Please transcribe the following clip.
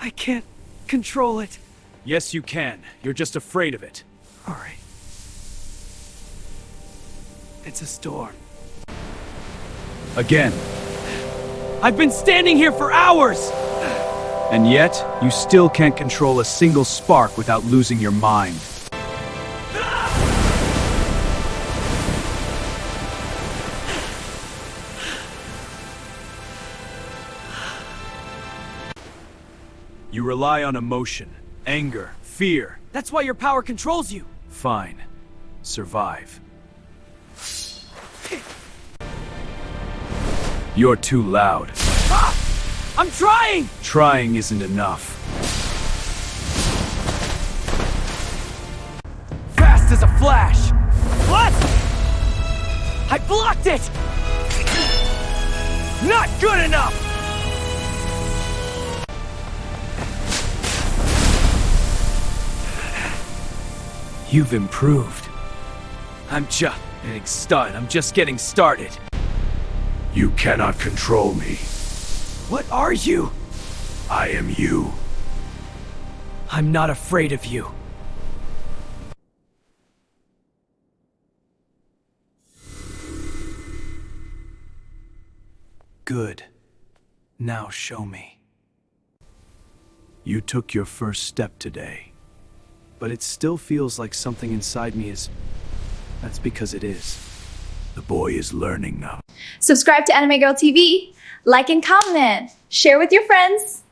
I can't control it. Yes, you can. You're just afraid of it. Alright. It's a storm. Again. I've been standing here for hours! And yet, you still can't control a single spark without losing your mind. You rely on emotion, anger, fear. That's why your power controls you. Fine. Survive. You're too loud. Ah! I'm trying! Trying isn't enough. Fast as a flash! What? I blocked it! Not good enough! You've improved. I'm just getting started. You cannot control me. What are you? I am you. I'm not afraid of you. Good. Now show me. You took your first step today. But it still feels like something inside me is... That's because it is. The boy is learning now. Subscribe to Anime Girl TV, like and comment, share with your friends.